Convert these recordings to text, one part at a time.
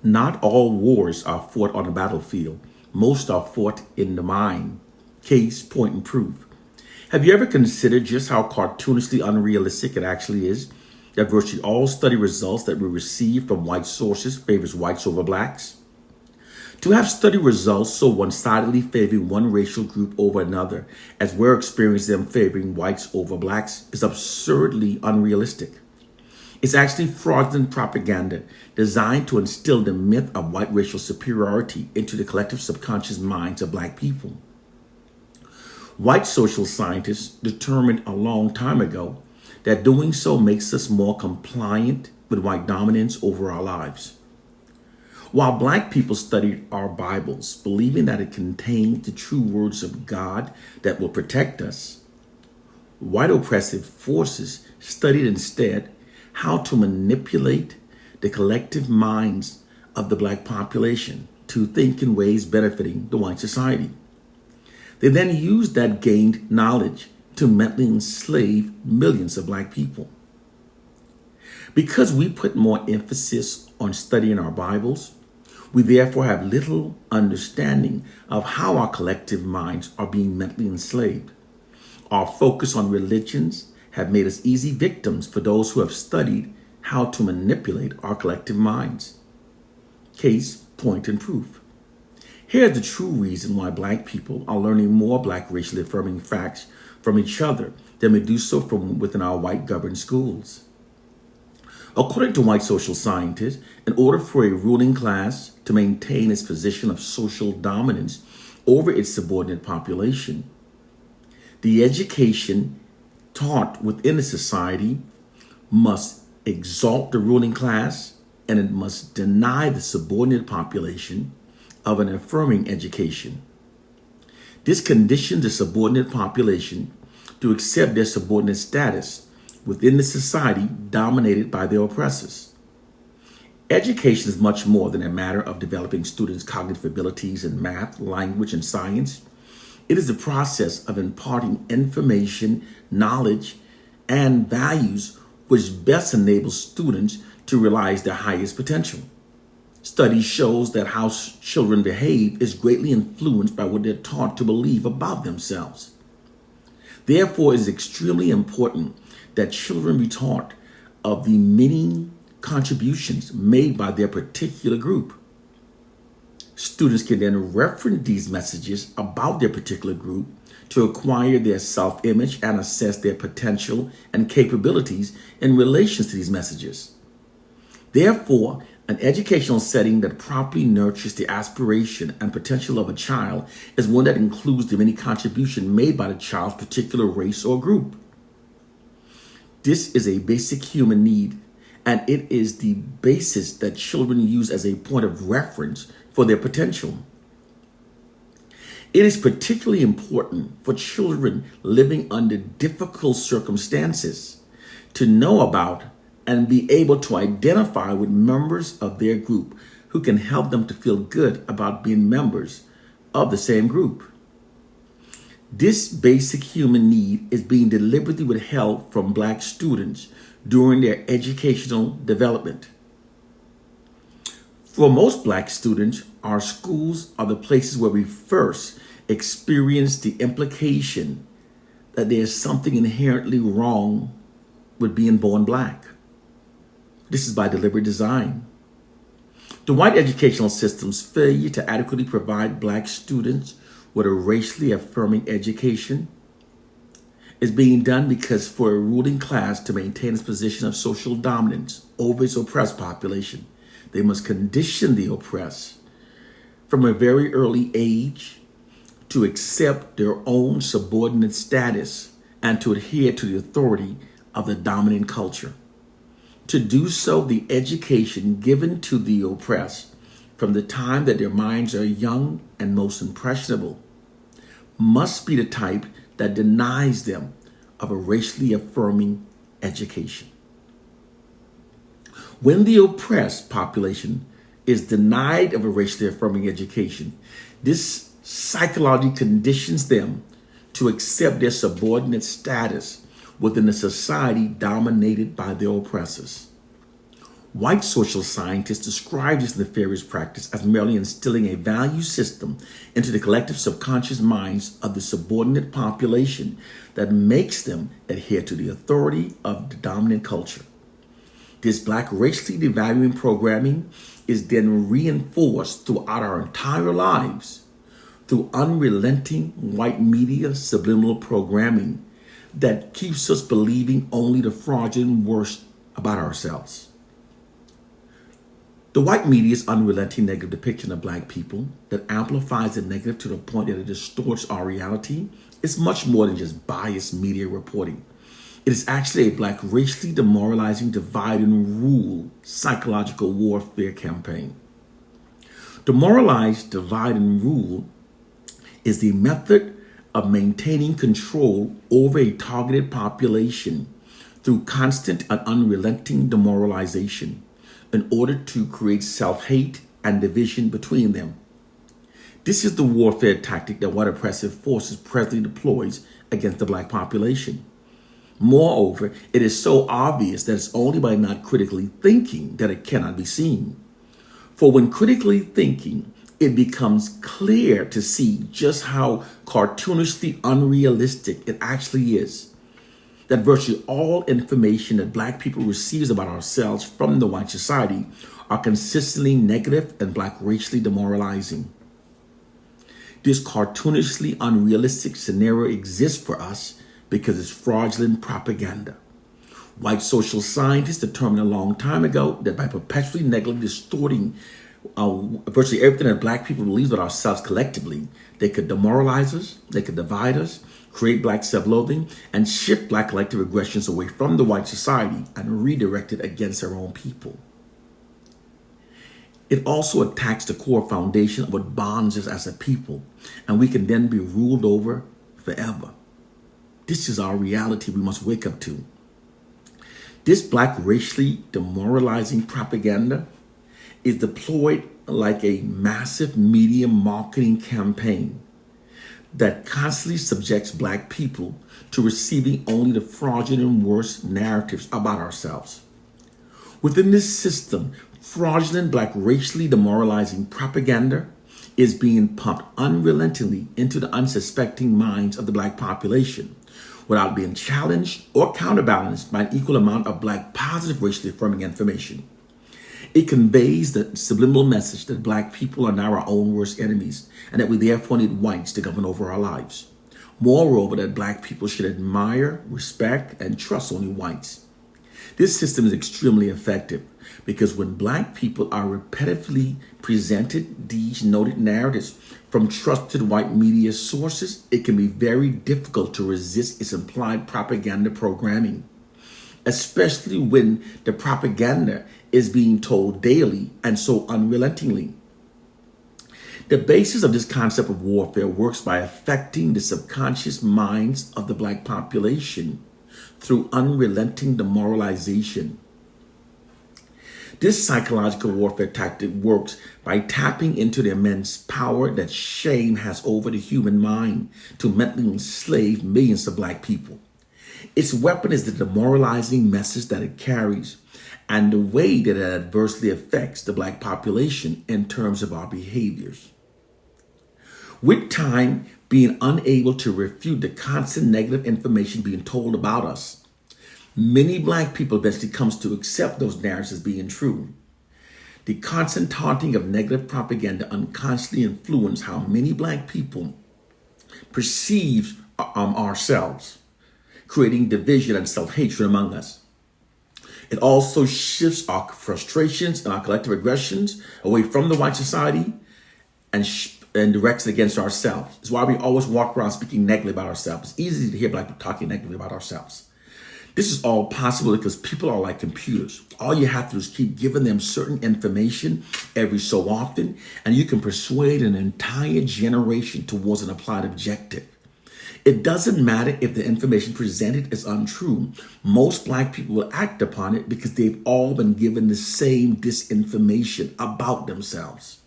Not all wars are fought on the battlefield. Most are fought in the mind. Case, point, and proof. Have you ever considered just how cartoonishly unrealistic it actually is that virtually all study results that we receive from white sources favors whites over blacks? To have study results so one-sidedly favoring one racial group over another, as we're experiencing them favoring whites over blacks, is absurdly unrealistic. It's actually fraudulent propaganda designed to instill the myth of white racial superiority into the collective subconscious minds of black people. White social scientists determined a long time ago that doing so makes us more compliant with white dominance over our lives. While black people studied our Bibles, believing that it contained the true words of God that will protect us, white oppressive forces studied instead how to manipulate the collective minds of the black population to think in ways benefiting the white society. They then used that gained knowledge to mentally enslave millions of black people. Because we put more emphasis on studying our Bibles, we therefore have little understanding of how our collective minds are being mentally enslaved. Our focus on religions have made us easy victims for those who have studied how to manipulate our collective minds. Case, point, and proof. Here's the true reason why black people are learning more black racially affirming facts from each other than we do so from within our white governed schools. According to white social scientists, in order for a ruling class to maintain its position of social dominance over its subordinate population, the education taught within the society must exalt the ruling class, and it must deny the subordinate population of an affirming education. This conditions the subordinate population to accept their subordinate status within the society dominated by their oppressors. Education is much more than a matter of developing students' cognitive abilities in math, language, and science. It is the process of imparting information, knowledge, and values which best enables students to realize their highest potential. Study shows that how children behave is greatly influenced by what they're taught to believe about themselves. Therefore, it is extremely important that children be taught of the many contributions made by their particular group. Students can then reference these messages about their particular group to acquire their self-image and assess their potential and capabilities in relation to these messages. Therefore, an educational setting that properly nurtures the aspiration and potential of a child is one that includes the many contributions made by the child's particular race or group. This is a basic human need, and it is the basis that children use as a point of reference for their potential. It is particularly important for children living under difficult circumstances to know about and be able to identify with members of their group who can help them to feel good about being members of the same group. This basic human need is being deliberately withheld from black students during their educational development. For most black students, our schools are the places where we first experience the implication that there's something inherently wrong with being born black. This is by deliberate design. The white educational system's failure to adequately provide black students with a racially affirming education is being done because for a ruling class to maintain its position of social dominance over its oppressed population, they must condition the oppressed from a very early age to accept their own subordinate status and to adhere to the authority of the dominant culture. To do so, the education given to the oppressed from the time that their minds are young and most impressionable must be the type that denies them of a racially affirming education. When the oppressed population is denied of a racially affirming education, this psychologically conditions them to accept their subordinate status within a society dominated by their oppressors. White social scientists describe this nefarious practice as merely instilling a value system into the collective subconscious minds of the subordinate population that makes them adhere to the authority of the dominant culture. This black racially devaluing programming is then reinforced throughout our entire lives through unrelenting white media subliminal programming that keeps us believing only the fraudulent worst about ourselves. The white media's unrelenting negative depiction of black people that amplifies the negative to the point that it distorts our reality is much more than just biased media reporting. It is actually a black racially demoralizing divide and rule psychological warfare campaign. Demoralized divide and rule is the method of maintaining control over a targeted population through constant and unrelenting demoralization in order to create self-hate and division between them. This is the warfare tactic that white oppressive forces presently deploys against the black population. Moreover, it is so obvious that it's only by not critically thinking that it cannot be seen. For when critically thinking, it becomes clear to see just how cartoonishly unrealistic it actually is. That virtually all information that black people receives about ourselves from the white society are consistently negative and black racially demoralizing. This cartoonishly unrealistic scenario exists for us because it's fraudulent propaganda. White social scientists determined a long time ago that by perpetually negatively distorting virtually everything that black people believe about ourselves collectively, they could demoralize us, they could divide us, create black self-loathing, and shift black collective aggressions away from the white society and redirect it against our own people. It also attacks the core foundation of what bonds us as a people, and we can then be ruled over forever. This is our reality we must wake up to. This black racially demoralizing propaganda is deployed like a massive media marketing campaign that constantly subjects black people to receiving only the fraudulent and worst narratives about ourselves. Within this system, fraudulent black racially demoralizing propaganda is being pumped unrelentingly into the unsuspecting minds of the black population without being challenged or counterbalanced by an equal amount of black positive racially affirming information. It conveys the subliminal message that black people are now our own worst enemies and that we therefore need whites to govern over our lives. Moreover, that black people should admire, respect, and trust only whites. This system is extremely effective because when black people are repetitively presented these noted narratives from trusted white media sources, it can be very difficult to resist its implied propaganda programming, especially when the propaganda is being told daily and so unrelentingly. The basis of this concept of warfare works by affecting the subconscious minds of the black population through unrelenting demoralization. This psychological warfare tactic works by tapping into the immense power that shame has over the human mind to mentally enslave millions of black people. Its weapon is the demoralizing message that it carries and the way that it adversely affects the black population in terms of our behaviors. With time, being unable to refute the constant negative information being told about us, many black people eventually comes to accept those narratives as being true. The constant taunting of negative propaganda unconsciously influence how many black people perceive ourselves, creating division and self-hatred among us. It also shifts our frustrations and our collective aggressions away from the white society and directs it against ourselves. It's why we always walk around speaking negatively about ourselves. It's easy to hear black people talking negatively about ourselves. This is all possible because people are like computers. All you have to do is keep giving them certain information every so often, and you can persuade an entire generation towards an applied objective. It doesn't matter if the information presented is untrue. Most black people will act upon it because they've all been given the same disinformation about themselves.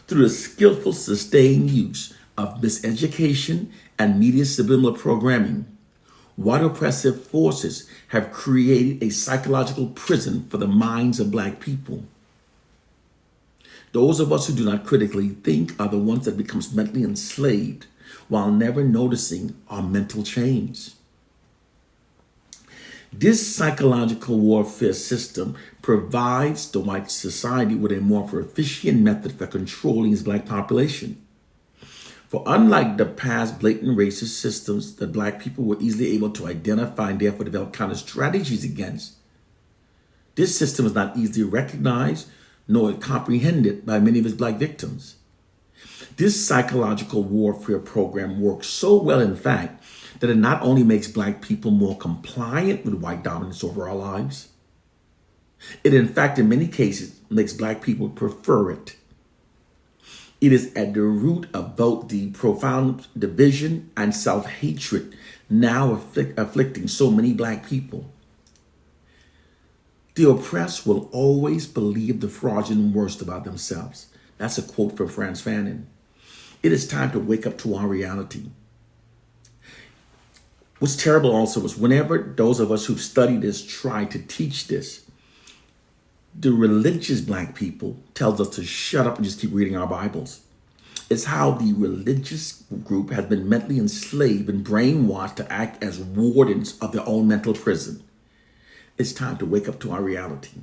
Through the skillful, sustained use of miseducation and media subliminal programming, White oppressive forces have created a psychological prison for the minds of black people. Those of us who do not critically think are the ones that becomes mentally enslaved while never noticing our mental change. This psychological warfare system provides the white society with a more efficient method for controlling its black population. For unlike the past blatant racist systems that black people were easily able to identify and therefore develop counter strategies against, this system is not easily recognized nor comprehended by many of its black victims. This psychological warfare program works so well, in fact, that it not only makes black people more compliant with white dominance over our lives, it in fact, in many cases, makes black people prefer it. It is at the root of both the profound division and self-hatred now afflicting so many black people. The oppressed will always believe the fraudulent worst about themselves. That's a quote from Frantz Fanon. It is time to wake up to our reality. What's terrible also is whenever those of us who've studied this try to teach this, the religious black people tells us to shut up and just keep reading our Bibles. It's how the religious group has been mentally enslaved and brainwashed to act as wardens of their own mental prison. It's time to wake up to our reality.